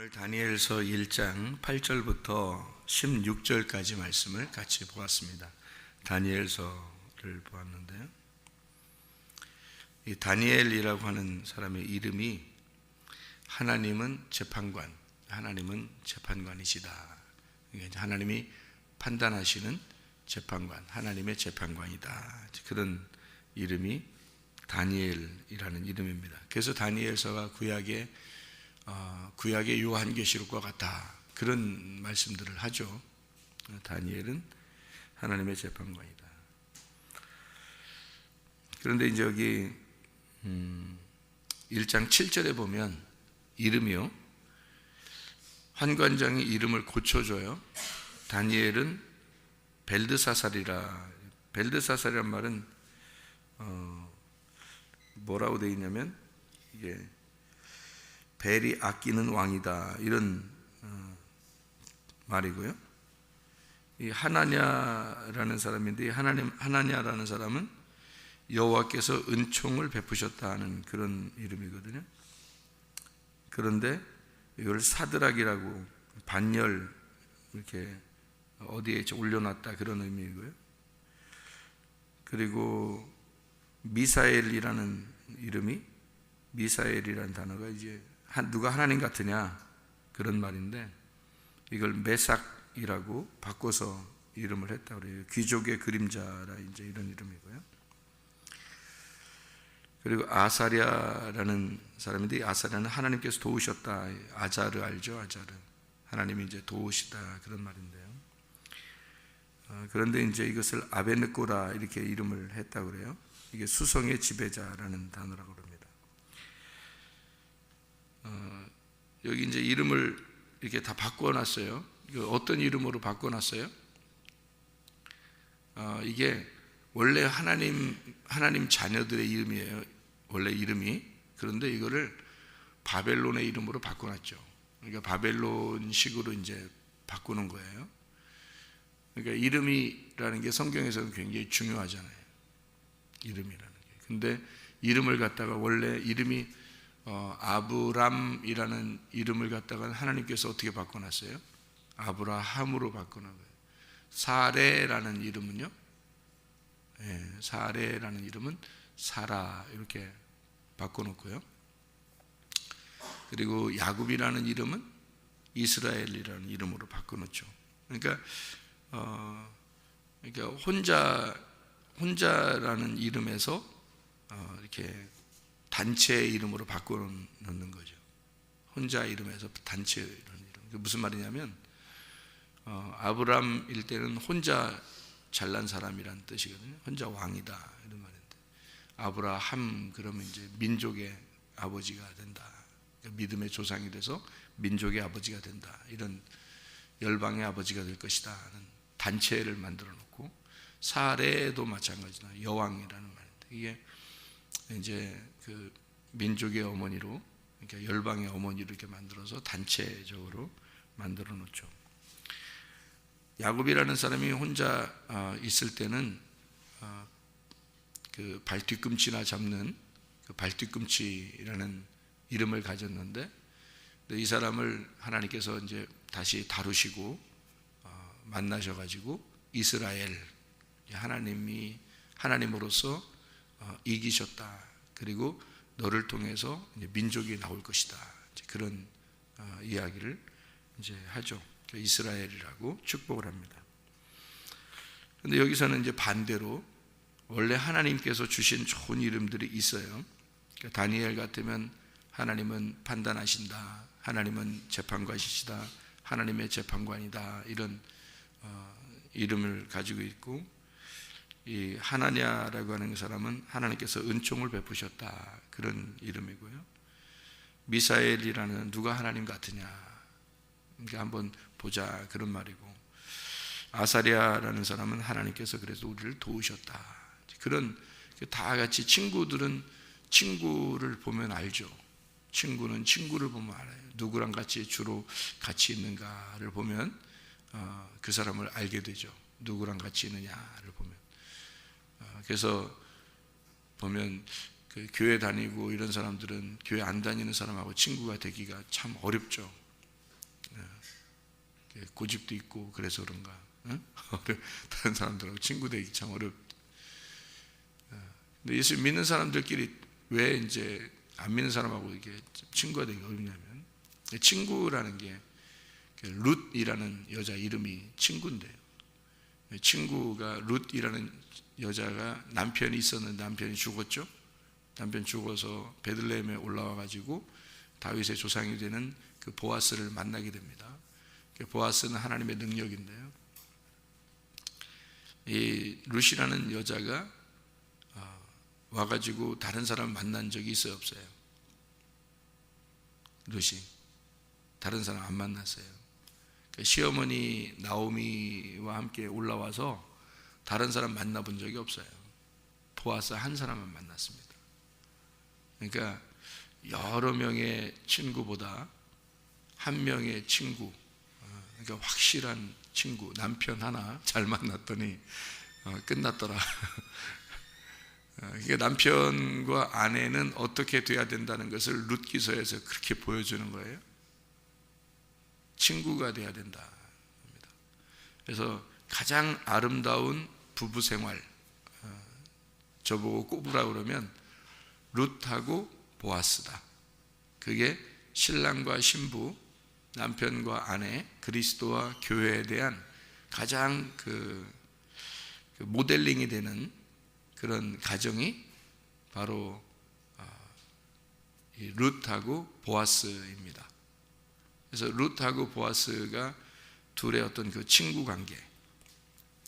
오늘 다니엘서 1장 8절부터 16절까지 말씀을 같이 보았습니다. 다니엘서를 보았는데요. 이 다니엘이라고 하는 사람의 이름이 하나님은 재판관, 하나님은 재판관이시다. 하나님이 판단하시는 재판관, 하나님의 재판관이다. 그런 이름이 다니엘이라는 이름입니다. 그래서 다니엘서가 구약의 요한계시록과 같다, 그런 말씀들을 하죠. 다니엘은 하나님의 재판관이다. 그런데 이제 여기 1장 7절에 보면 이름이요, 환관장이 이름을 고쳐줘요. 다니엘은 벨드사살이라. 벨드사살이란 말은 뭐라고 되어 있냐면, 이게 벨이 아끼는 왕이다, 이런 말이고요. 이 하나냐라는 사람인데, 이 하나냐라는 사람은 여호와께서 은총을 베푸셨다 하는 그런 이름이거든요. 그런데 이걸 사드락이라고, 반열 이렇게 어디에 올려놨다, 그런 의미이고요. 그리고 미사엘이라는 이름이, 미사엘이라는 단어가 이제 누가 하나님 같으냐, 그런 말인데, 이걸 메삭이라고 바꿔서 이름을 했다고 그래요. 귀족의 그림자라, 이제 이런 이름이고요. 그리고 아사랴라는 사람인데, 아사랴는 하나님께서 도우셨다. 아자르 알죠? 아자르. 하나님이 이제 도우시다, 그런 말인데요. 그런데 이제 이것을 아베느꼬라 이렇게 이름을 했다고 그래요. 이게 수성의 지배자라는 단어라고 합니다. 여기 이제 이름을 이렇게 다 바꿔놨어요. 어떤 이름으로 바꿔놨어요? 이게 원래 하나님 자녀들의 이름이에요. 원래 이름이. 그런데 이거를 바벨론의 이름으로 바꿔놨죠. 그러니까 바벨론식으로 이제 바꾸는 거예요. 그러니까 이름이라는 게 성경에서는 굉장히 중요하잖아요. 이름이라는 게. 근데 이름을 갖다가, 원래 이름이 아브람이라는 이름을 갖다가 하나님께서 어떻게 바꿔놨어요? 아브라함으로 바꿔놓은 거예요. 사레라는 이름은요, 사레라는 이름은 사라, 이렇게 바꿔놓고요. 그리고 야곱이라는 이름은 이스라엘이라는 이름으로 바꿔놓죠. 그러니까 혼자라는 이름에서 이렇게 단체의 이름으로 바꿔놓는 거죠. 혼자 이름에서 단체 이런 이름. 무슨 말이냐면, 아브람일 때는 혼자 잘난 사람이란 뜻이거든요. 혼자 왕이다, 이런 말인데, 아브라함 그러면 이제 민족의 아버지가 된다. 그러니까 믿음의 조상이 돼서 민족의 아버지가 된다, 이런 열방의 아버지가 될 것이다 하는 단체를 만들어 놓고, 사레도 마찬가지다, 여왕이라는 말인데, 이게 이제 그 민족의 어머니로, 그러니까 열방의 어머니로 이렇게 만들어서 단체적으로 만들어 놓죠. 야곱이라는 사람이 혼자 있을 때는 그 발뒤꿈치나 잡는 그 발뒤꿈치라는 이름을 가졌는데, 이 사람을 하나님께서 이제 다시 다루시고 만나셔가지고 이스라엘, 하나님으로서 이기셨다. 그리고 너를 통해서 이제 민족이 나올 것이다. 그런 이야기를 이제 하죠. 이스라엘이라고 축복을 합니다. 그런데 여기서는 이제 반대로 원래 하나님께서 주신 좋은 이름들이 있어요. 그러니까 다니엘 같으면 하나님은 판단하신다, 하나님은 재판관이시다, 하나님의 재판관이다, 이런 이름을 가지고 있고, 이 하나냐라고 하는 사람은 하나님께서 은총을 베푸셨다, 그런 이름이고요. 미사엘이라는, 누가 하나님 같으냐, 그러니까 한번 보자, 그런 말이고, 아사랴라는 사람은 하나님께서 그래서 우리를 도우셨다, 그런. 다 같이 친구들은 친구를 보면 알죠. 친구는 친구를 보면 알아요. 누구랑 같이 주로 같이 있는가를 보면 그 사람을 알게 되죠. 누구랑 같이 있느냐를 보면. 그래서 보면 그 교회 다니고 이런 사람들은 교회 안 다니는 사람하고 친구가 되기가 참 어렵죠. 고집도 있고 그래서 그런가? 응? 다른 사람들하고 친구 되기 참 어렵다. 근데 예수 믿는 사람들끼리 왜 이제 안 믿는 사람하고 이게 친구가 되기 어렵냐면, 친구라는 게 룻이라는 여자 이름이 친구인데요. 친구가 룻이라는 여자가 남편이 있었는데 남편이 죽었죠. 남편 죽어서 베들레헴에 올라와 가지고 다윗의 조상이 되는 그 보아스를 만나게 됩니다. 보아스는 하나님의 능력인데요, 이 룻이라는 여자가 와가지고 다른 사람 만난 적이 있어요, 없어요? 룻이 다른 사람 안 만났어요. 시어머니 나오미와 함께 올라와서 다른 사람 만나본 적이 없어요. 보아스 한 사람만 만났습니다. 그러니까 여러 명의 친구보다 한 명의 친구, 그러니까 확실한 친구, 남편 하나 잘 만났더니 끝났더라. 그러니까 남편과 아내는 어떻게 돼야 된다는 것을 룻기서에서 그렇게 보여주는 거예요. 친구가 돼야 된다. 그래서 가장 아름다운 부부 생활, 저보고 꼽으라 그러면 룻하고 보아스다. 그게 신랑과 신부, 남편과 아내, 그리스도와 교회에 대한 가장 그 모델링이 되는 그런 가정이 바로 이 룻하고 보아스입니다. 그래서 룻하고 보아스가 둘의 어떤 그 친구 관계,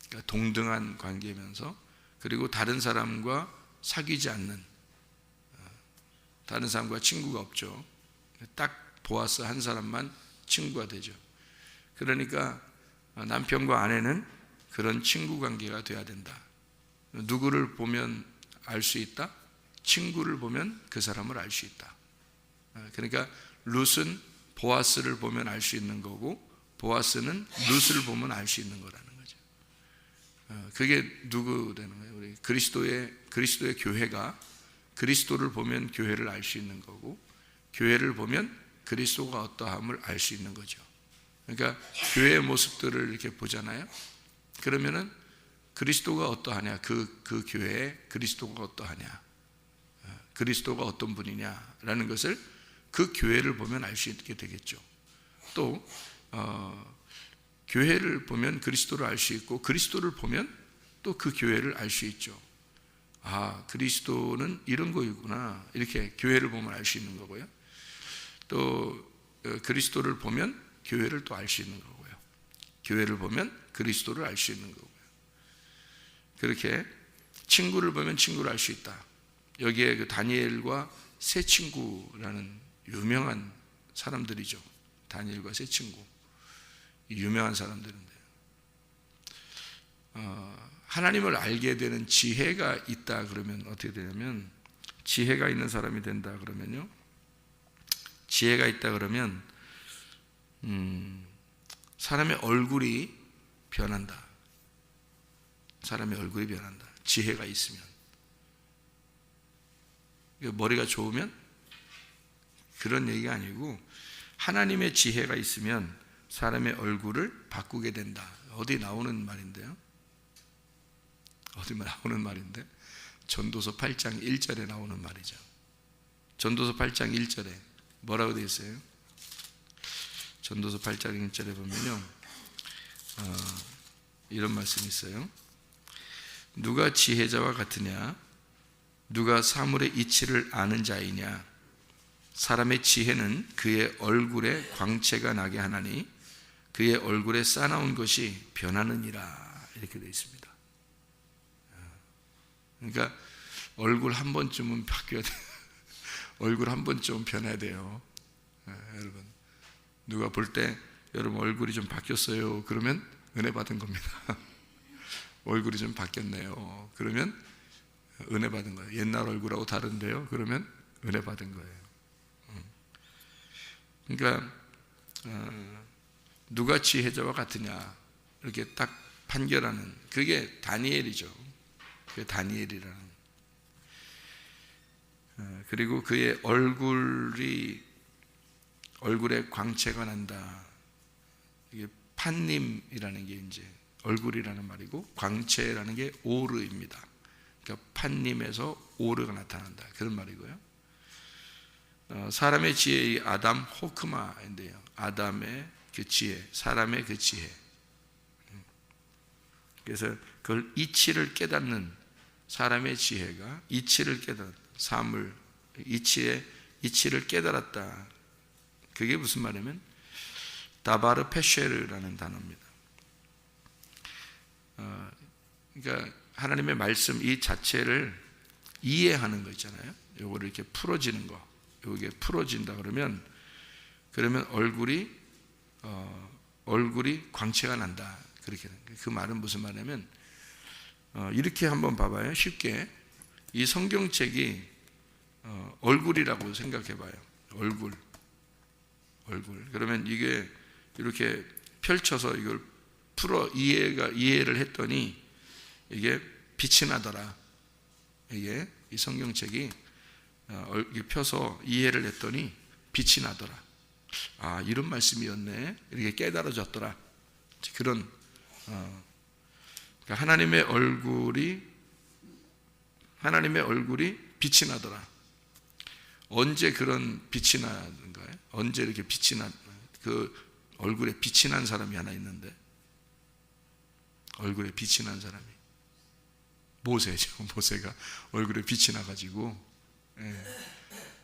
그러니까 동등한 관계면서, 그리고 다른 사람과 사귀지 않는, 다른 사람과 친구가 없죠. 딱 보아스 한 사람만 친구가 되죠. 그러니까 남편과 아내는 그런 친구 관계가 돼야 된다. 누구를 보면 알 수 있다? 친구를 보면 그 사람을 알 수 있다. 그러니까 룻은 보아스를 보면 알 수 있는 거고, 보아스는 룻을 보면 알 수 있는 거라는 거죠. 그게 누구 되는 거예요? 우리 그리스도의 교회가 그리스도를 보면 교회를 알 수 있는 거고, 교회를 보면 그리스도가 어떠함을 알 수 있는 거죠. 그러니까 교회의 모습들을 이렇게 보잖아요. 그러면은 그리스도가 어떠하냐, 그 교회에 그리스도가 어떠하냐, 그리스도가 어떤 분이냐라는 것을 그 교회를 보면 알 수 있게 되겠죠. 또 교회를 보면 그리스도를 알 수 있고, 그리스도를 보면 또 그 교회를 알 수 있죠. 아, 그리스도는 이런 거이구나, 이렇게 교회를 보면 알 수 있는 거고요. 또 그리스도를 보면 교회를 또 알 수 있는 거고요. 교회를 보면 그리스도를 알 수 있는 거고요. 그렇게 친구를 보면 친구를 알 수 있다. 여기에 그 다니엘과 세 친구라는 유명한 사람들이죠. 다니엘과 세 친구, 유명한 사람들인데, 하나님을 알게 되는 지혜가 있다 그러면 어떻게 되냐면, 지혜가 있는 사람이 된다 그러면요, 지혜가 있다 그러면 사람의 얼굴이 변한다. 사람의 얼굴이 변한다. 지혜가 있으면. 머리가 좋으면 그런 얘기가 아니고, 하나님의 지혜가 있으면 사람의 얼굴을 바꾸게 된다. 어디 나오는 말인데요? 어디 나오는 말인데? 전도서 8장 1절에 나오는 말이죠. 전도서 8장 1절에 뭐라고 되어 있어요? 전도서 8장 1절에 보면요, 이런 말씀이 있어요. 누가 지혜자와 같으냐? 누가 사물의 이치를 아는 자이냐? 사람의 지혜는 그의 얼굴에 광채가 나게 하나니 그의 얼굴에 싸나운 것이 변하느니라. 이렇게 되어 있습니다. 그러니까 얼굴 한 번쯤은 바뀌어야 돼요. 얼굴 한 번쯤은 변해야 돼요. 여러분, 누가 볼 때 여러분 얼굴이 좀 바뀌었어요 그러면 은혜 받은 겁니다. 얼굴이 좀 바뀌었네요 그러면 은혜 받은 거예요. 옛날 얼굴하고 다른데요 그러면 은혜 받은 거예요. 그러니까 누가 지혜자와 같으냐 이렇게 딱 판결하는 그게 다니엘이죠. 그게 다니엘이라는. 그리고 그의 얼굴에 광채가 난다. 이게 판님이라는 게 이제 얼굴이라는 말이고, 광채라는 게 오르입니다. 그러니까 판님에서 오르가 나타난다, 그런 말이고요. 사람의 지혜의 아담 호크마인데요. 아담의 그 지혜, 사람의 그 지혜. 그래서 그걸 이치를 깨닫는 사람의 지혜가 이치를 깨닫는 사물, 이치를 깨달았다. 그게 무슨 말이냐면 다바르 페쉐르라는 단어입니다. 그러니까 하나님의 말씀 이 자체를 이해하는 거 있잖아요. 요거를 이렇게 풀어지는 거, 요게 풀어진다 그러면 얼굴이 광채가 난다. 그렇게 그 말은 무슨 말이냐면 이렇게 한번 봐봐요. 쉽게 이 성경책이 얼굴이라고 생각해봐요. 얼굴. 그러면 이게 이렇게 펼쳐서 이걸 이해를 했더니 이게 빛이 나더라. 이게 이 성경책이 이렇게 펴서 이해를 했더니 빛이 나더라. 아, 이런 말씀이었네. 이렇게 깨달아졌더라. 그런 그러니까 하나님의 얼굴이 빛이 나더라. 언제 그런 빛이 나는가요? 언제 이렇게 빛이 그 얼굴에 빛이 난 사람이 하나 있는데, 얼굴에 빛이 난 사람이 모세죠. 모세가 얼굴에 빛이 나가지고,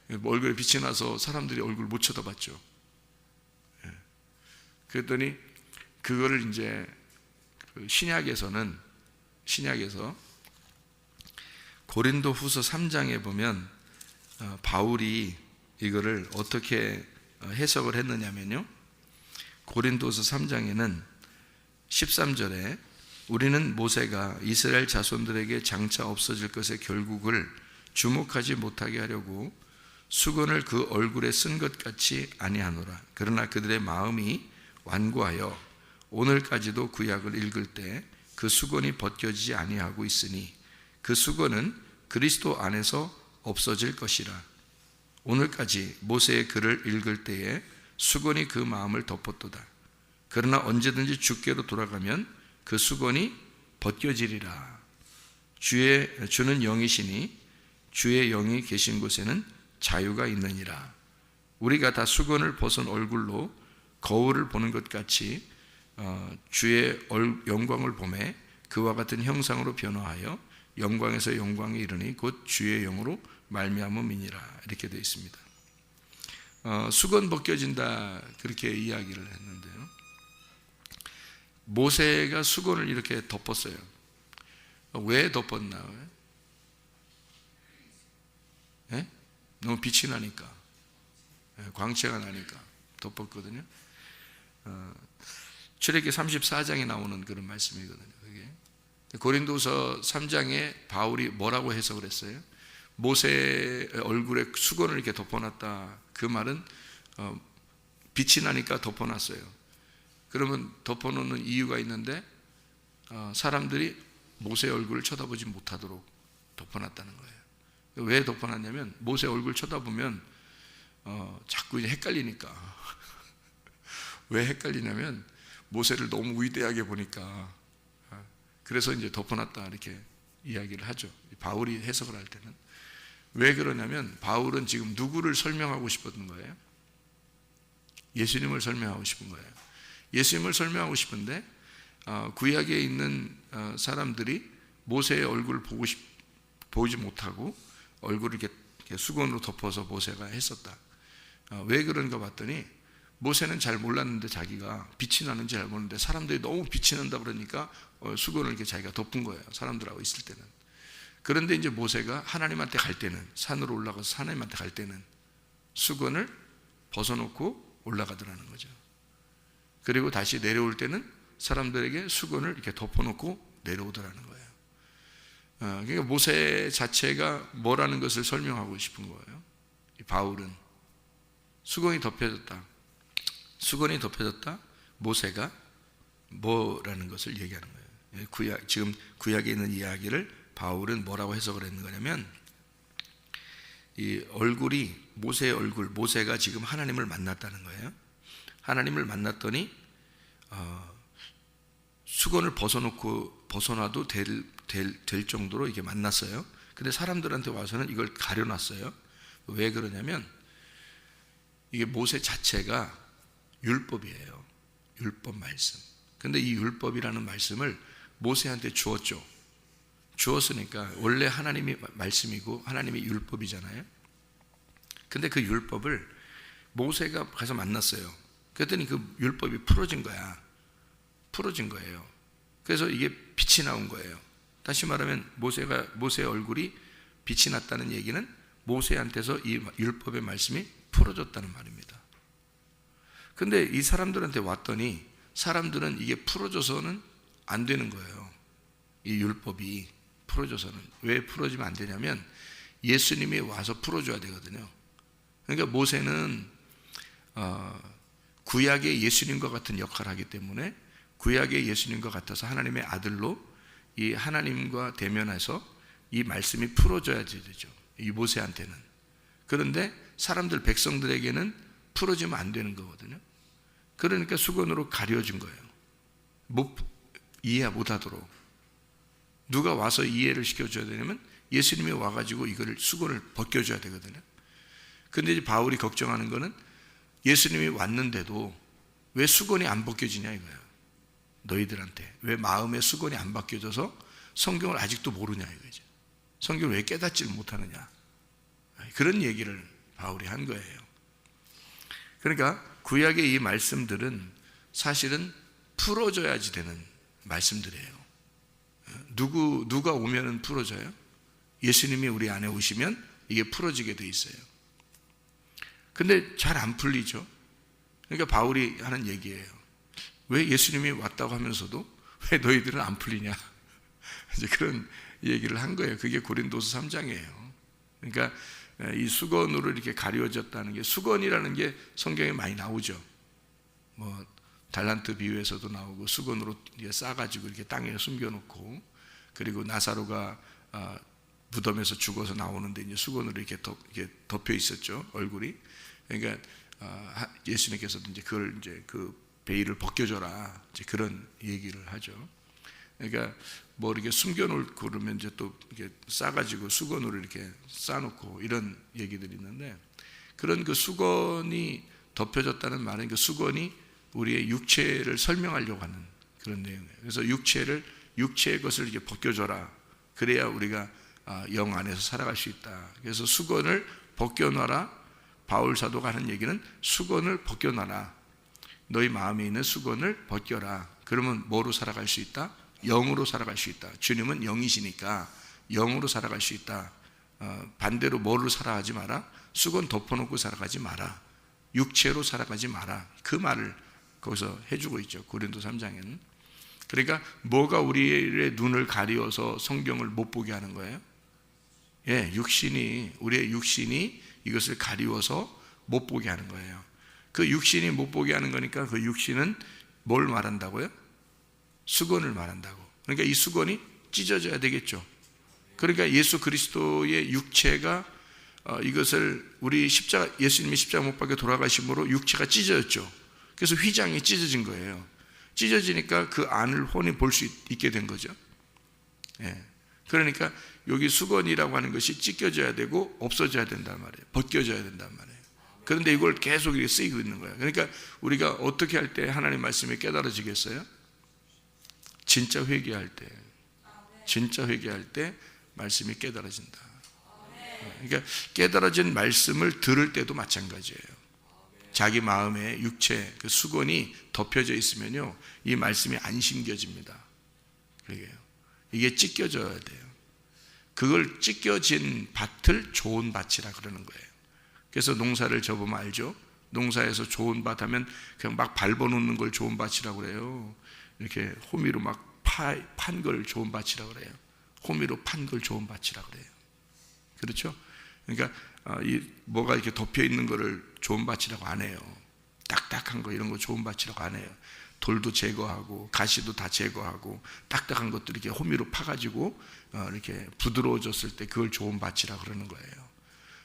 얼굴에 빛이 나서 사람들이 얼굴 못 쳐다봤죠. 그랬더니 그거를 이제 신약에서 고린도후서 3장에 보면 바울이 이거를 어떻게 해석을 했느냐면요, 고린도서 3장에는 13절에 우리는 모세가 이스라엘 자손들에게 장차 없어질 것의 결국을 주목하지 못하게 하려고 수건을 그 얼굴에 쓴 것 같이 아니하노라. 그러나 그들의 마음이 완고하여 오늘까지도 구약을 읽을 때 그 수건이 벗겨지지 아니하고 있으니 그 수건은 그리스도 안에서 없어질 것이라. 오늘까지 모세의 글을 읽을 때에 수건이 그 마음을 덮었도다. 그러나 언제든지 주께로 돌아가면 그 수건이 벗겨지리라. 주는 영이시니 주의 영이 계신 곳에는 자유가 있느니라. 우리가 다 수건을 벗은 얼굴로 거울을 보는 것 같이 주의 영광을 보매 그와 같은 형상으로 변화하여 영광에서 영광에 이르니 곧 주의 영으로 말미암음이니라. 이렇게 되어 있습니다. 수건 벗겨진다, 그렇게 이야기를 했는데요, 모세가 수건을 이렇게 덮었어요. 왜 덮었나? 너무 빛이 나니까, 광채가 나니까 덮었거든요. 출애굽기 34장에 나오는 그런 말씀이거든요. 그게 고린도서 3장에 바울이 뭐라고 해석을 했어요? 모세의 얼굴에 수건을 이렇게 덮어놨다. 그 말은 빛이 나니까 덮어놨어요. 그러면 덮어놓는 이유가 있는데 사람들이 모세의 얼굴을 쳐다보지 못하도록 덮어놨다는 거예요. 왜 덮어놨냐면 모세 얼굴 쳐다보면 자꾸 이제 헷갈리니까. 왜 헷갈리냐면 모세를 너무 위대하게 보니까. 그래서 이제 덮어놨다, 이렇게 이야기를 하죠. 바울이 해석을 할 때는. 왜 그러냐면 바울은 지금 누구를 설명하고 싶었던 거예요? 예수님을 설명하고 싶은 거예요. 예수님을 설명하고 싶은데 구약에 있는 사람들이 모세의 얼굴을 보지 못하고 얼굴을 이렇게 수건으로 덮어서 모세가 했었다. 왜 그런가 봤더니 모세는 잘 몰랐는데, 자기가 빛이 나는지 잘 모르는데 사람들이 너무 빛이 난다 그러니까 수건을 이렇게 자기가 덮은 거예요, 사람들하고 있을 때는. 그런데 이제 모세가 하나님한테 갈 때는, 산으로 올라가서 하나님한테 갈 때는 수건을 벗어놓고 올라가더라는 거죠. 그리고 다시 내려올 때는 사람들에게 수건을 이렇게 덮어놓고 내려오더라는 거예요. 그러니까 모세 자체가 뭐라는 것을 설명하고 싶은 거예요. 바울은 수건이 덮여졌다. 수건이 덮여졌다. 모세가 뭐라는 것을 얘기하는 거예요. 지금 구약에 있는 이야기를 바울은 뭐라고 해석을 했는 거냐면, 이 얼굴이 모세의 얼굴, 모세가 지금 하나님을 만났다는 거예요. 하나님을 만났더니 수건을 벗어놔도 될 정도로 이게 만났어요. 근데 사람들한테 와서는 이걸 가려놨어요. 왜 그러냐면 이게 모세 자체가 율법이에요. 율법 말씀. 근데 이 율법이라는 말씀을 모세한테 주었죠. 주었으니까 원래 하나님이 말씀이고 하나님이 율법이잖아요. 근데 그 율법을 모세가 가서 만났어요. 그랬더니 그 율법이 풀어진 거예요. 그래서 이게 빛이 나온 거예요. 다시 말하면 모세의 얼굴이 빛이 났다는 얘기는 모세한테서 이 율법의 말씀이 풀어졌다는 말입니다. 근데 이 사람들한테 왔더니 사람들은 이게 풀어져서는 안 되는 거예요. 이 율법이 풀어져서는. 왜 풀어지면 안 되냐면 예수님이 와서 풀어줘야 되거든요. 그러니까 모세는 구약의 예수님과 같은 역할을 하기 때문에 구약의 예수님과 같아서 하나님의 아들로 이 하나님과 대면해서 이 말씀이 풀어져야 되죠. 이 모세한테는. 그런데 사람들 백성들에게는 풀어지면 안 되는 거거든요. 그러니까 수건으로 가려준 거예요. 이해 못하도록. 누가 와서 이해를 시켜줘야 되냐면 예수님이 와가지고 이거를 수건을 벗겨줘야 되거든요. 근데 이제 바울이 걱정하는 거는 예수님이 왔는데도 왜 수건이 안 벗겨지냐 이거예요. 너희들한테 왜 마음의 수건이 안 벗겨져서 성경을 아직도 모르냐 이거죠. 성경을 왜 깨닫지를 못하느냐. 그런 얘기를 바울이 한 거예요. 그러니까 구약의 이 말씀들은 사실은 풀어져야지 되는 말씀들이에요. 누가 오면은 풀어져요? 예수님이 우리 안에 오시면 이게 풀어지게 돼 있어요. 근데 잘 안 풀리죠. 그러니까 바울이 하는 얘기예요. 왜 예수님이 왔다고 하면서도 왜 너희들은 안 풀리냐? 이제 그런 얘기를 한 거예요. 그게 고린도서 3장이에요. 그러니까 이 수건으로 이렇게 가려졌다는 게, 수건이라는 게 성경에 많이 나오죠. 뭐 달란트 비유에서도 나오고, 수건으로 싸가지고 이렇게 땅에 숨겨놓고, 그리고 나사로가 무덤에서 죽어서 나오는데 이제 수건으로 이렇게 덮여 있었죠, 얼굴이. 그러니까 예수님께서도 이제 그걸 이제 그 베일을 벗겨줘라, 이제 그런 얘기를 하죠. 그러니까 뭐 이렇게 숨겨놓고 그러면 이제 또 이렇게 싸가지고 수건으로 이렇게 싸놓고 이런 얘기들이 있는데, 그런 그 수건이 덮여졌다는 말은 그 수건이 우리의 육체를 설명하려고 하는 그런 내용이에요. 그래서 육체의 것을 이렇게 벗겨줘라. 그래야 우리가 영 안에서 살아갈 수 있다. 그래서 수건을 벗겨놔라. 바울 사도가 하는 얘기는 수건을 벗겨놔라. 너희 마음에 있는 수건을 벗겨라. 그러면 뭐로 살아갈 수 있다? 영으로 살아갈 수 있다. 주님은 영이시니까 영으로 살아갈 수 있다. 반대로 뭐로 살아가지 마라? 수건 덮어놓고 살아가지 마라. 육체로 살아가지 마라. 그 말을 거기서 해주고 있죠, 고린도 3장에는. 그러니까 뭐가 우리의 눈을 가리워서 성경을 못 보게 하는 거예요? 예, 우리의 육신이 이것을 가리워서 못 보게 하는 거예요. 그 육신이 못 보게 하는 거니까 그 육신은 뭘 말한다고요? 수건을 말한다고. 그러니까 이 수건이 찢어져야 되겠죠. 그러니까 예수 그리스도의 육체가 이것을 예수님이 십자가 못 박혀 돌아가심으로 육체가 찢어졌죠. 그래서 휘장이 찢어진 거예요. 찢어지니까 그 안을 혼이 볼 수 있게 된 거죠. 예. 그러니까 여기 수건이라고 하는 것이 찢겨져야 되고 없어져야 된단 말이에요. 벗겨져야 된단 말이에요. 그런데 이걸 계속 이렇게 쓰이고 있는 거예요. 그러니까 우리가 어떻게 할 때 하나님 말씀이 깨달아지겠어요? 진짜 회개할 때 말씀이 깨달아진다. 그러니까 깨달아진 말씀을 들을 때도 마찬가지예요. 자기 마음에 육체 그 수건이 덮여져 있으면요, 이 말씀이 안 심겨집니다. 그러게요. 이게 찢겨져야 돼요. 그걸 찢겨진 밭을 좋은 밭이라 그러는 거예요. 그래서 농사를 접으면 알죠. 농사에서 좋은 밭 하면 그냥 막 밟아놓는 걸 좋은 밭이라고 그래요. 이렇게 호미로 막 판 걸 좋은 밭이라고 그래요. 호미로 판 걸 좋은 밭이라고 그래요. 그렇죠? 그러니까 뭐가 이렇게 덮여 있는 거를 좋은 밭이라고 안 해요. 딱딱한 거 이런 거 좋은 밭이라고 안 해요. 돌도 제거하고 가시도 다 제거하고 딱딱한 것들 이렇게 호미로 파가지고 이렇게 부드러워졌을 때 그걸 좋은 밭이라 그러는 거예요.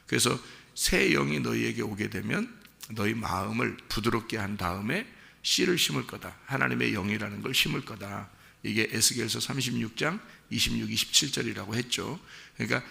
그래서 새 영이 너희에게 오게 되면 너희 마음을 부드럽게 한 다음에 씨를 심을 거다. 하나님의 영이라는 걸 심을 거다. 이게 에스겔서 36장 26, 27절이라고 했죠. 그러니까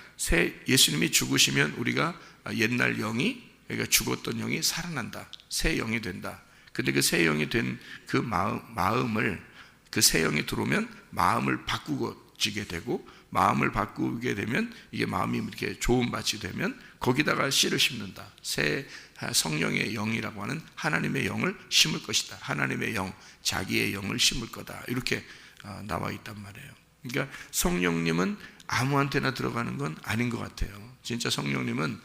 예수님이 죽으시면 우리가 옛날 영이, 그러니까 죽었던 영이 살아난다. 새 영이 된다. 근데 그 새 영이 된 그 마음을, 그 새 영이 들어오면 마음을 바꾸어지게 되고, 마음을 바꾸게 되면 이게 마음이 이렇게 좋은 밭이 되면 거기다가 씨를 심는다. 새 성령의 영이라고 하는 하나님의 영을 심을 것이다. 하나님의 영, 자기의 영을 심을 거다. 이렇게 나와 있단 말이에요. 그러니까 성령님은 아무한테나 들어가는 건 아닌 것 같아요. 진짜 성령님은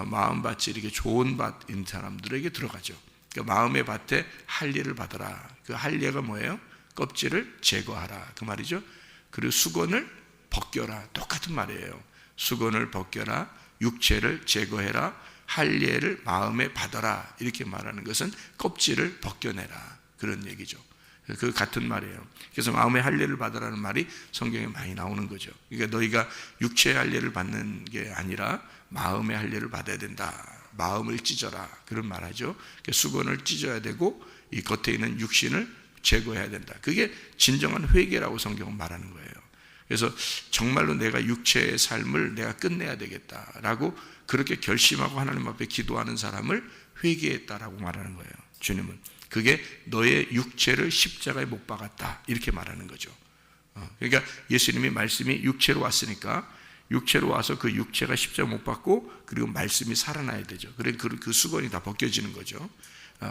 마음밭이 이렇게 좋은 밭인 사람들에게 들어가죠. 그러니까 마음의 밭에 할례를 받아라. 그 할례가 뭐예요? 껍질을 제거하라, 그 말이죠. 그리고 수건을 벗겨라, 똑같은 말이에요. 수건을 벗겨라, 육체를 제거해라, 할례를 마음에 받아라, 이렇게 말하는 것은 껍질을 벗겨내라, 그런 얘기죠. 그 같은 말이에요. 그래서 마음의 할례를 받으라는 말이 성경에 많이 나오는 거죠. 그러니까 너희가 육체의 할례를 받는 게 아니라 마음의 할례를 받아야 된다. 마음을 찢어라, 그런 말하죠. 수건을 찢어야 되고 이 겉에 있는 육신을 제거해야 된다. 그게 진정한 회개라고 성경은 말하는 거예요. 그래서 정말로 내가 육체의 삶을 내가 끝내야 되겠다라고 그렇게 결심하고 하나님 앞에 기도하는 사람을 회개했다라고 말하는 거예요. 주님은 그게 너의 육체를 십자가에 못 박았다, 이렇게 말하는 거죠. 그러니까 예수님이 말씀이 육체로 왔으니까 육체로 와서 그 육체가 십자가 못 박고 그리고 말씀이 살아나야 되죠. 그러니까 그 수건이 다 벗겨지는 거죠.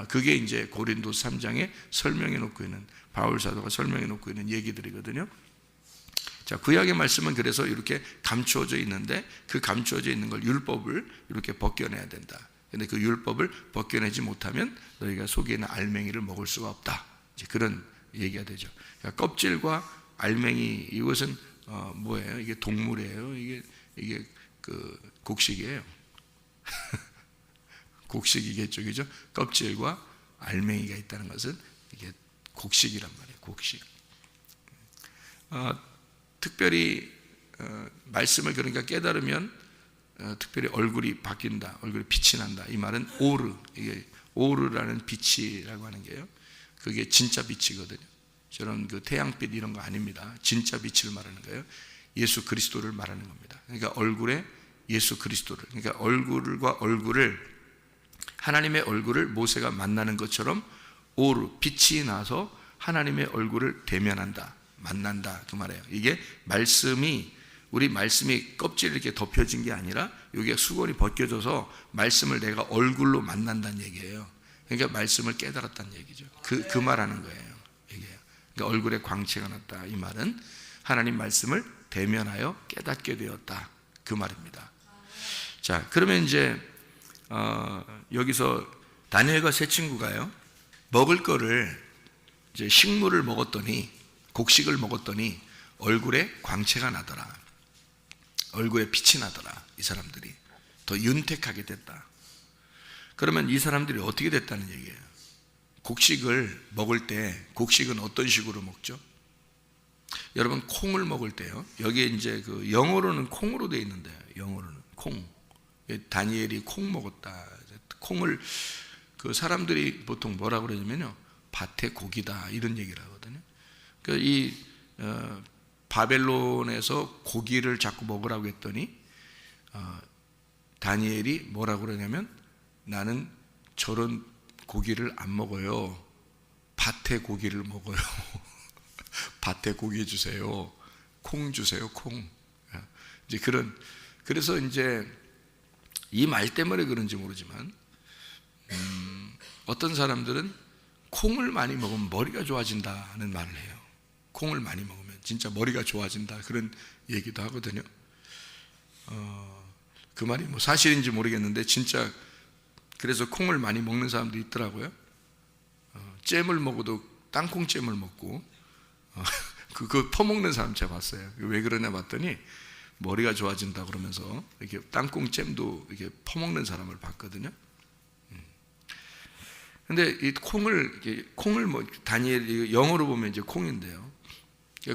그게 이제 고린도서 3장에 설명해 놓고 있는, 바울 사도가 설명해 놓고 있는 얘기들이거든요. 자, 구약의 말씀은 그래서 이렇게 감추어져 있는데 그 감추어져 있는 걸, 율법을 이렇게 벗겨내야 된다. 근데 그 율법을 벗겨내지 못하면 너희가 속에 있는 알맹이를 먹을 수가 없다. 이제 그런 얘기가 되죠. 그러니까 껍질과 알맹이, 이것은 뭐예요? 이게 동물이에요. 이게 그 곡식이에요. 곡식이겠죠, 그죠? 껍질과 알맹이가 있다는 것은 이게 곡식이란 말이에요. 곡식. 특별히 말씀을 그러니까 깨달으면 특별히 얼굴이 바뀐다, 얼굴에 빛이 난다. 이 말은 오르, 이게 오르라는 빛이라고 하는 게요. 그게 진짜 빛이거든요. 저런 그 태양빛 이런 거 아닙니다. 진짜 빛을 말하는 거예요. 예수 그리스도를 말하는 겁니다. 그러니까 얼굴에 예수 그리스도를, 그러니까 얼굴과 얼굴을, 하나님의 얼굴을 모세가 만나는 것처럼 오르, 빛이 나서 하나님의 얼굴을 대면한다, 만난다, 그 말이에요. 이게 말씀이, 우리 말씀이 껍질이 이렇게 덮여진 게 아니라 여기에 수건이 벗겨져서 말씀을 내가 얼굴로 만난다는 얘기예요. 그러니까 말씀을 깨달았다는 얘기죠. 그 말하는 거예요. 그러니까 얼굴에 광채가 났다, 이 말은 하나님 말씀을 대면하여 깨닫게 되었다, 그 말입니다. 자, 그러면 이제 여기서 다니엘과 세 친구가요, 먹을 거를 이제 식물을 먹었더니, 곡식을 먹었더니 얼굴에 광채가 나더라, 얼굴에 빛이 나더라. 이 사람들이 더 윤택하게 됐다. 그러면 이 사람들이 어떻게 됐다는 얘기예요? 곡식을 먹을 때, 곡식은 어떤 식으로 먹죠? 여러분, 콩을 먹을 때요, 여기에 이제 그 영어로는 콩으로 되어 있는데, 영어로는 콩, 다니엘이 콩 먹었다. 콩을 그 사람들이 보통 뭐라고 그러냐면요, 밭의 고기다, 이런 얘기를 하거든요. 그러니까 이 바벨론에서 고기를 자꾸 먹으라고 했더니 다니엘이 뭐라고 그러냐면, 나는 저런 고기를 안 먹어요. 밭의 고기를 먹어요. 밭에 고기 주세요. 콩 주세요. 콩. 이제 그래서 이제 이 말 때문에 그런지 모르지만 어떤 사람들은 콩을 많이 먹으면 머리가 좋아진다는 말을 해요. 콩을 많이 먹으면 진짜 머리가 좋아진다, 그런 얘기도 하거든요. 그 말이 뭐 사실인지 모르겠는데 진짜 그래서 콩을 많이 먹는 사람도 있더라고요. 잼을 먹어도 땅콩잼을 먹고 그거 퍼먹는 사람 제가 봤어요. 왜 그러냐 봤더니 머리가 좋아진다 그러면서 이렇게 땅콩잼도 이렇게 퍼먹는 사람을 봤거든요. 근데 이 콩을 뭐 다니엘이 영어로 보면 이제 콩인데요.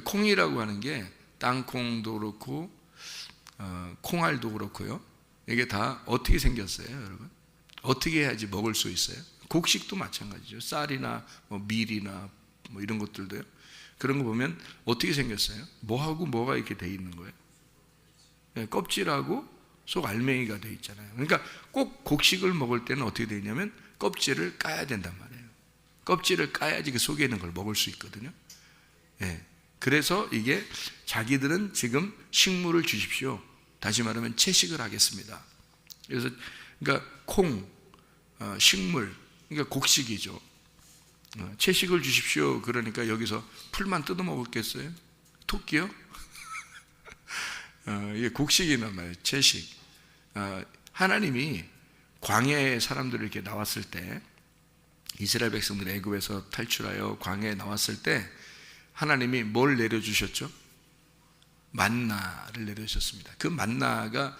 콩이라고 하는 게 땅콩도 그렇고 콩알도 그렇고요. 이게 다 어떻게 생겼어요, 여러분? 어떻게 해야지 먹을 수 있어요? 곡식도 마찬가지죠. 쌀이나 뭐 밀이나 뭐 이런 것들도요. 그런 거 보면 어떻게 생겼어요? 뭐하고 뭐가 이렇게 돼 있는 거예요? 네, 껍질하고 속 알맹이가 돼 있잖아요. 그러니까 꼭 곡식을 먹을 때는 어떻게 되냐면 껍질을 까야 된단 말이에요. 껍질을 까야지 그 속에 있는 걸 먹을 수 있거든요. 네. 그래서 이게 자기들은 지금 식물을 주십시오. 다시 말하면 채식을 하겠습니다. 그래서 그러니까 콩, 식물, 그러니까 곡식이죠. 채식을 주십시오. 그러니까 여기서 풀만 뜯어 먹었겠어요? 토끼요? 이게 곡식이란 말이에요. 채식. 하나님이 광야에 사람들이 이렇게 나왔을 때, 이스라엘 백성들 애굽에서 탈출하여 광야에 나왔을 때 하나님이 뭘 내려주셨죠? 만나를 내려주셨습니다. 그 만나가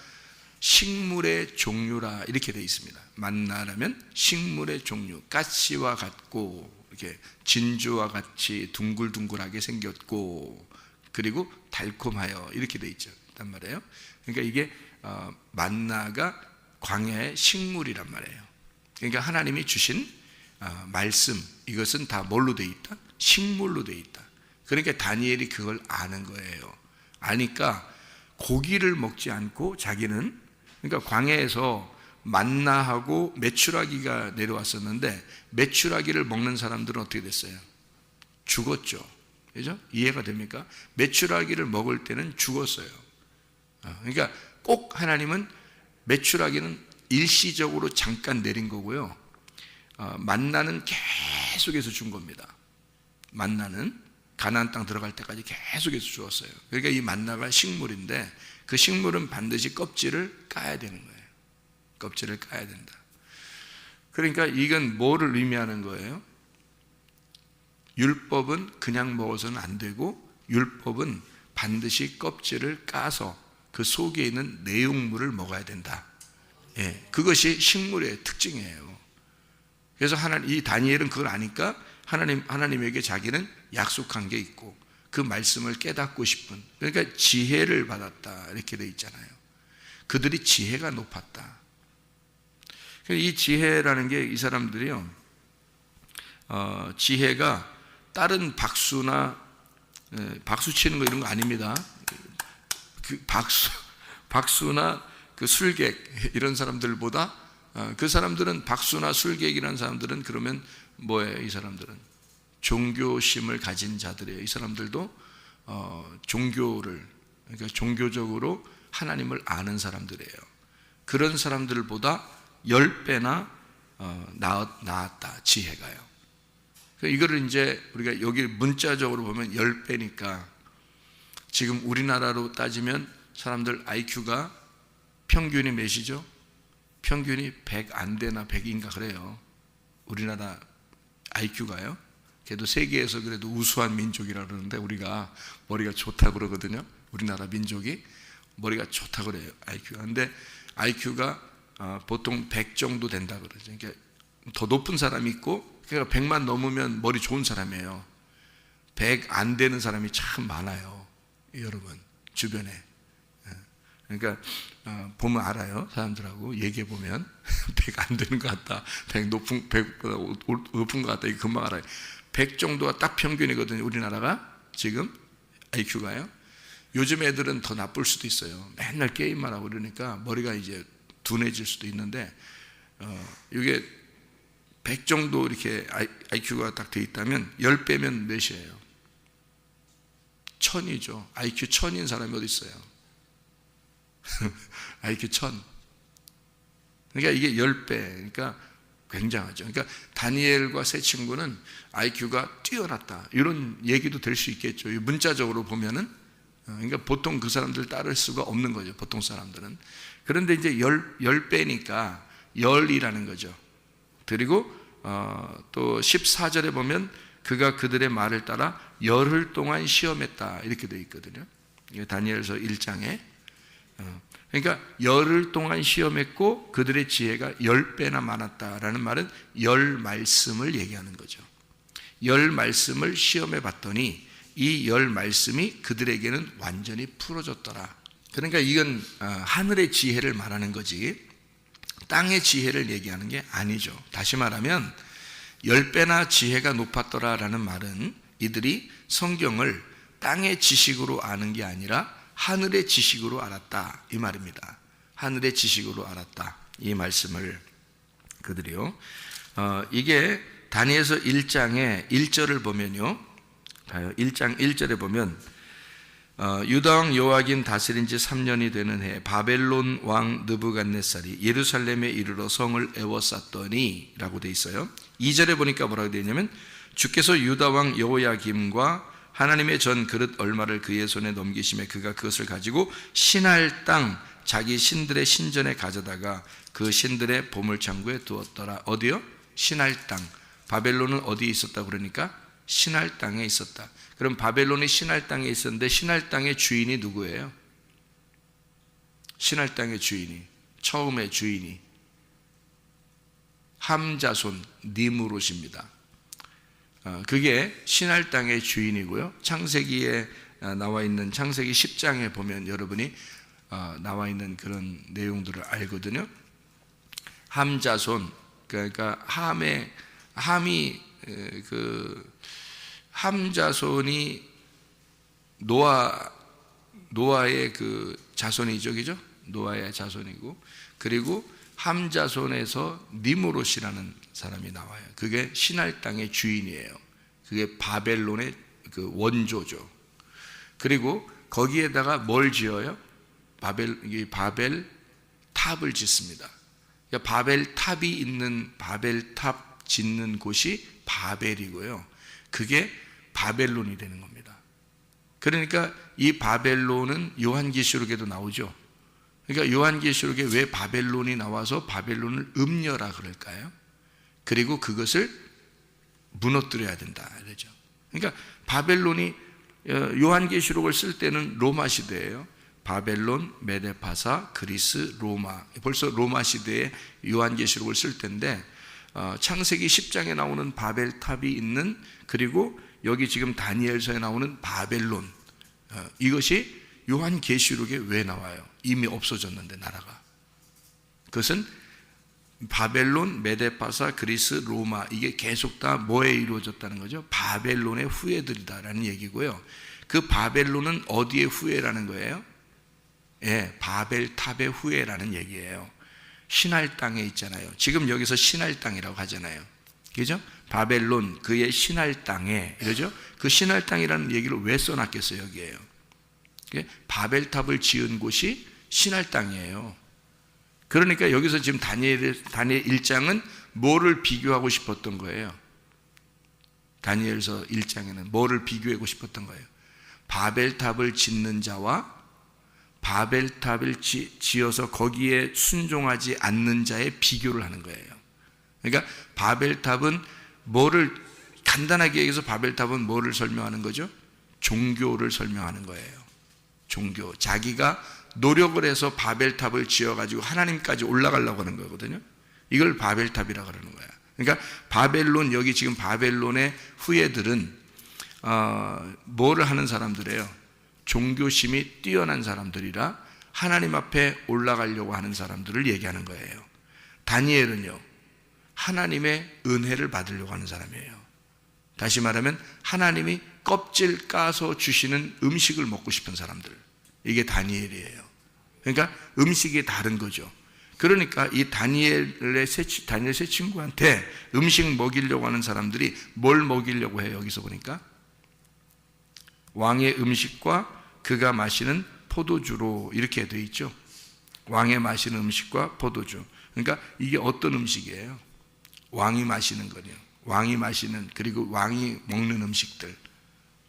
식물의 종류라 이렇게 되어 있습니다. 만나라면 식물의 종류, 가시와 같고 이렇게 진주와 같이 둥글둥글하게 생겼고 그리고 달콤하여 이렇게 되어 있죠. 단 말이에요. 그러니까 이게 만나가 광야의 식물이란 말이에요. 그러니까 하나님이 주신 말씀, 이것은 다 뭘로 되어 있다? 식물로 되어 있다. 그러니까 다니엘이 그걸 아는 거예요. 아니까 고기를 먹지 않고 자기는, 그러니까 광야에서 만나하고 메추라기가 내려왔었는데 메추라기를 먹는 사람들은 어떻게 됐어요? 죽었죠. 그죠? 이해가 됩니까? 메추라기를 먹을 때는 죽었어요. 그러니까 꼭 하나님은 메추라기는 일시적으로 잠깐 내린 거고요. 만나는 계속해서 준 겁니다. 만나는 가나안 땅 들어갈 때까지 계속해서 주었어요. 그러니까 이 만나가 식물인데 그 식물은 반드시 껍질을 까야 되는 거예요. 껍질을 까야 된다. 그러니까 이건 뭐를 의미하는 거예요? 율법은 그냥 먹어서는 안 되고 율법은 반드시 껍질을 까서 그 속에 있는 내용물을 먹어야 된다. 예, 그것이 식물의 특징이에요. 그래서 이 다니엘은 그걸 아니까 하나님에게 자기는 약속한 게 있고 그 말씀을 깨닫고 싶은, 그러니까 지혜를 받았다 이렇게 돼 있잖아요. 그들이 지혜가 높았다. 이 지혜라는 게 이 사람들이요, 지혜가 다른 박수나 박수 치는 거 이런 거 아닙니다. 그 박수나 그 술객 이런 사람들보다 그 사람들은 박수나 술객이라는 사람들은 그러면 뭐예요? 이 사람들은 종교심을 가진 자들이에요. 이 사람들도 종교를, 그러니까 종교적으로 하나님을 아는 사람들이에요. 그런 사람들보다 10배나 나았다, 지혜가요. 이거를 이제 우리가 여기 문자적으로 보면 10배니까 지금 우리나라로 따지면 사람들 IQ가 평균이 몇이죠? 평균이 100 안 되나 100인가 그래요. 우리나라 IQ가요. 그래도 세계에서 그래도 우수한 민족이라 그러는데 우리가 머리가 좋다고 그러거든요. 우리나라 민족이 머리가 좋다고 그래요. IQ가. 근데 IQ가 보통 100 정도 된다 그러죠. 그러니까 더 높은 사람이 있고, 그러니까 100만 넘으면 머리 좋은 사람이에요. 100 안 되는 사람이 참 많아요. 여러분 주변에. 그러니까 보면 알아요. 사람들하고 얘기해 보면 100 안 되는 것 같다, 100보다 높은 것 같다, 이거 금방 알아요. 100 정도가 딱 평균이거든요. 우리나라가 지금 IQ가요. 요즘 애들은 더 나쁠 수도 있어요. 맨날 게임만 하고 그러니까 머리가 이제 둔해질 수도 있는데, 이게 100 정도 이렇게 IQ가 딱 돼 있다면 10배면 몇이에요? 1000이죠. IQ 1000인 사람이 어디 있어요? IQ 1000. 그러니까 이게 10배. 그러니까 굉장하죠. 그러니까 다니엘과 세 친구는 IQ가 뛰어났다, 이런 얘기도 될 수 있겠죠. 문자적으로 보면은. 그러니까 보통 그 사람들 따를 수가 없는 거죠, 보통 사람들은. 그런데 이제 10배니까 열이라는 거죠. 그리고 또 14절에 보면 그가 그들의 말을 따라 열흘 동안 시험했다 이렇게 되어 있거든요. 다니엘서 1장에. 그러니까 열흘 동안 시험했고 그들의 지혜가 10배나 많았다라는 말은 열 말씀을 얘기하는 거죠. 열 말씀을 시험해 봤더니 이 열 말씀이 그들에게는 완전히 풀어졌더라. 그러니까 이건 하늘의 지혜를 말하는 거지 땅의 지혜를 얘기하는 게 아니죠. 다시 말하면 10배나 지혜가 높았더라라는 말은 이들이 성경을 땅의 지식으로 아는 게 아니라 하늘의 지식으로 알았다 이 말입니다. 하늘의 지식으로 알았다 이 말씀을 그들이요. 이게 다니엘서 1장의 1절을 보면요. 1장 1절에 보면 유다왕 여호야긴 다스린 지 3년이 되는 해 바벨론 왕 느부갓네살이 예루살렘에 이르러 성을 에워쌌더니 라고 돼 있어요. 2절에 보니까 뭐라고 되어 있냐면 주께서 유다왕 여호야김과 하나님의 전 그릇 얼마를 그의 손에 넘기심에 그가 그것을 가지고 신할 땅 자기 신들의 신전에 가져다가 그 신들의 보물창고에 두었더라. 어디요? 신할 땅. 바벨론은 어디에 있었다 그러니까 신할 땅에 있었다. 그럼 바벨론이 신할 땅에 있었는데 신할 땅의 주인이 누구예요? 신할 땅의 주인이, 처음의 주인이 함자손 니무롯입니다. 그게 신할 땅의 주인이고요. 창세기에 나와 있는 창세기 10장에 보면 여러분이 나와 있는 그런 내용들을 알거든요. 함자손, 그러니까 함이 함자손이 노아의 그 자손이죠, 그죠? 노아의 자손이고, 그리고 함자손에서 니무롯이라는 사람이 나와요. 그게 신할 땅의 주인이에요. 그게 바벨론의 그 원조죠. 그리고 거기에다가 뭘 지어요? 바벨 탑을 짓습니다. 그러니까 바벨 탑이 있는 바벨 탑 짓는 곳이 바벨이고요. 그게 바벨론이 되는 겁니다. 그러니까 이 바벨론은 요한계시록에도 나오죠. 그러니까 요한계시록에 왜 바벨론이 나와서 바벨론을 음녀라 그럴까요? 그리고 그것을 무너뜨려야 된다 이러죠. 그러니까 바벨론이 요한계시록을 쓸 때는 로마 시대예요. 바벨론, 메데파사, 그리스, 로마. 벌써 로마 시대에 요한계시록을 쓸 때인데 창세기 10장에 나오는 바벨탑이 있는, 그리고 여기 지금 다니엘서에 나오는 바벨론, 이것이 요한계시록에 왜 나와요? 이미 없어졌는데 나라가. 그것은 바벨론, 메데파사, 그리스, 로마, 이게 계속 다 뭐에 이루어졌다는 거죠? 바벨론의 후예들이다라는 얘기고요. 그 바벨론은 어디의 후예라는 거예요? 예, 바벨탑의 후예라는 얘기예요. 신할 땅에 있잖아요. 지금 여기서 신할 땅이라고 하잖아요. 그죠? 바벨론, 그의 신할 땅에, 이러죠? 그 신할 땅이라는 얘기를 왜 써놨겠어요, 여기에요? 바벨탑을 지은 곳이 신할 땅이에요. 그러니까 여기서 지금 다니엘 1장은 뭐를 비교하고 싶었던 거예요? 다니엘서 1장에는 뭐를 비교하고 싶었던 거예요? 바벨탑을 짓는 자와 바벨탑을 지어서 거기에 순종하지 않는 자의 비교를 하는 거예요. 그러니까 바벨탑은 뭐를, 간단하게 얘기해서 바벨탑은 뭐를 설명하는 거죠? 종교를 설명하는 거예요. 종교. 자기가 노력을 해서 바벨탑을 지어가지고 하나님까지 올라가려고 하는 거거든요. 이걸 바벨탑이라고 그러는 거야. 그러니까 바벨론, 여기 지금 바벨론의 후예들은 뭐를 하는 사람들이에요? 종교심이 뛰어난 사람들이라 하나님 앞에 올라가려고 하는 사람들을 얘기하는 거예요. 다니엘은요, 하나님의 은혜를 받으려고 하는 사람이에요. 다시 말하면 하나님이 껍질 까서 주시는 음식을 먹고 싶은 사람들, 이게 다니엘이에요. 그러니까 음식이 다른 거죠. 그러니까 이 다니엘 세 친구한테 음식 먹이려고 하는 사람들이 뭘 먹이려고 해요? 여기서 보니까 왕의 음식과 그가 마시는 포도주로 이렇게 되어 있죠. 왕의 마시는 음식과 포도주. 그러니까 이게 어떤 음식이에요? 왕이 마시는 거예요. 왕이 마시는, 그리고 왕이 먹는 음식들.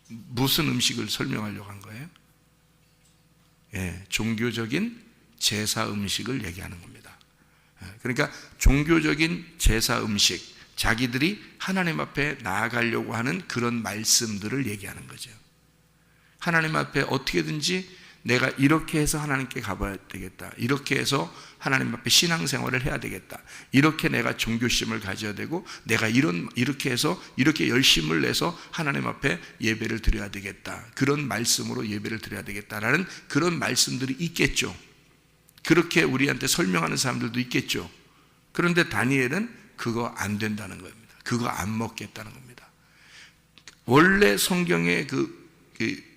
무슨 음식을 설명하려고 한 거예요? 예, 종교적인 제사 음식을 얘기하는 겁니다. 그러니까 종교적인 제사 음식, 자기들이 하나님 앞에 나아가려고 하는 그런 말씀들을 얘기하는 거죠. 하나님 앞에 어떻게든지 내가 이렇게 해서 하나님께 가봐야 되겠다. 이렇게 해서 하나님 앞에 신앙생활을 해야 되겠다. 이렇게 내가 종교심을 가져야 되고, 내가 이렇게 해서 이렇게 열심을 내서 하나님 앞에 예배를 드려야 되겠다. 그런 말씀으로 예배를 드려야 되겠다라는 그런 말씀들이 있겠죠. 그렇게 우리한테 설명하는 사람들도 있겠죠. 그런데 다니엘은 그거 안 된다는 겁니다. 그거 안 먹겠다는 겁니다. 원래 성경의 그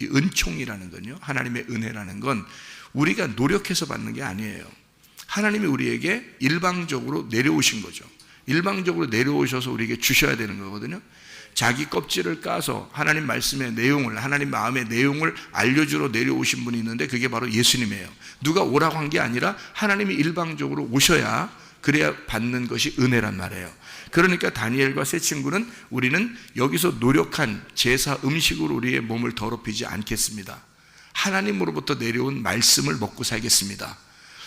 은총이라는 건요, 하나님의 은혜라는 건 우리가 노력해서 받는 게 아니에요. 하나님이 우리에게 일방적으로 내려오신 거죠. 일방적으로 내려오셔서 우리에게 주셔야 되는 거거든요. 자기 껍질을 까서 하나님 말씀의 내용을, 하나님 마음의 내용을 알려주러 내려오신 분이 있는데 그게 바로 예수님이에요. 누가 오라고 한 게 아니라 하나님이 일방적으로 오셔야, 그래야 받는 것이 은혜란 말이에요. 그러니까 다니엘과 세 친구는 우리는 여기서 노력한 제사 음식으로 우리의 몸을 더럽히지 않겠습니다. 하나님으로부터 내려온 말씀을 먹고 살겠습니다.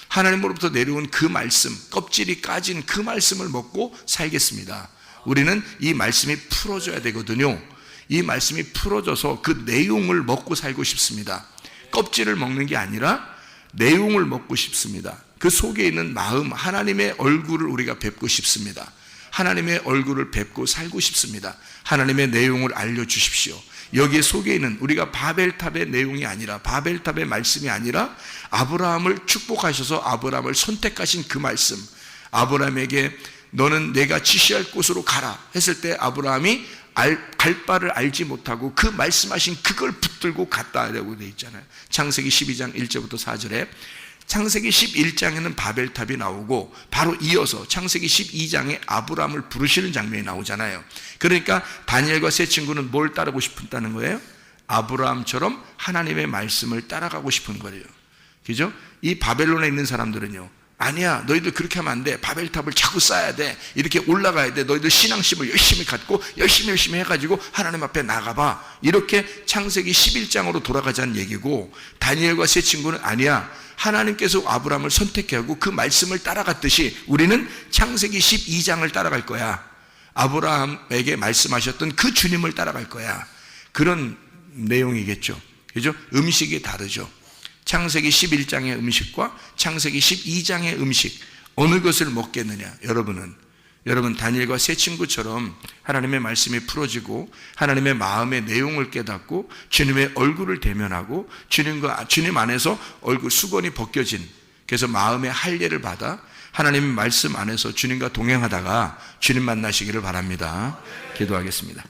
하나님으로부터 내려온 그 말씀, 껍질이 까진 그 말씀을 먹고 살겠습니다. 우리는 이 말씀이 풀어져야 되거든요. 이 말씀이 풀어져서 그 내용을 먹고 살고 싶습니다. 껍질을 먹는 게 아니라 내용을 먹고 싶습니다. 그 속에 있는 마음, 하나님의 얼굴을 우리가 뵙고 싶습니다. 하나님의 얼굴을 뵙고 살고 싶습니다. 하나님의 내용을 알려주십시오. 여기에 속에 있는, 우리가 바벨탑의 내용이 아니라, 바벨탑의 말씀이 아니라 아브라함을 축복하셔서 아브라함을 선택하신 그 말씀, 아브라함에게 너는 내가 지시할 곳으로 가라 했을 때 아브라함이 갈 바를 알지 못하고 그 말씀하신 그걸 붙들고 갔다라고 되어 있잖아요. 창세기 12장 1절부터 4절에 창세기 11장에는 바벨탑이 나오고 바로 이어서 창세기 12장에 아브라함을 부르시는 장면이 나오잖아요. 그러니까 다니엘과 세 친구는 뭘 따르고 싶다는 거예요? 아브라함처럼 하나님의 말씀을 따라가고 싶은 거예요. 그죠? 이 바벨론에 있는 사람들은요, 아니야, 너희들 그렇게 하면 안 돼. 바벨탑을 자꾸 쌓아야 돼. 이렇게 올라가야 돼. 너희들 신앙심을 열심히 갖고 열심히 해가지고 하나님 앞에 나가봐. 이렇게 창세기 11장으로 돌아가자는 얘기고, 다니엘과 세 친구는 아니야, 하나님께서 아브라함을 선택하고 그 말씀을 따라갔듯이 우리는 창세기 12장을 따라갈 거야. 아브라함에게 말씀하셨던 그 주님을 따라갈 거야. 그런 내용이겠죠. 그죠? 음식이 다르죠. 창세기 11장의 음식과 창세기 12장의 음식, 어느 것을 먹겠느냐? 여러분 다니엘과 세 친구처럼 하나님의 말씀이 풀어지고 하나님의 마음의 내용을 깨닫고 주님의 얼굴을 대면하고 주님 안에서 얼굴 수건이 벗겨진, 그래서 마음의 할례를 받아 하나님의 말씀 안에서 주님과 동행하다가 주님 만나시기를 바랍니다. 기도하겠습니다.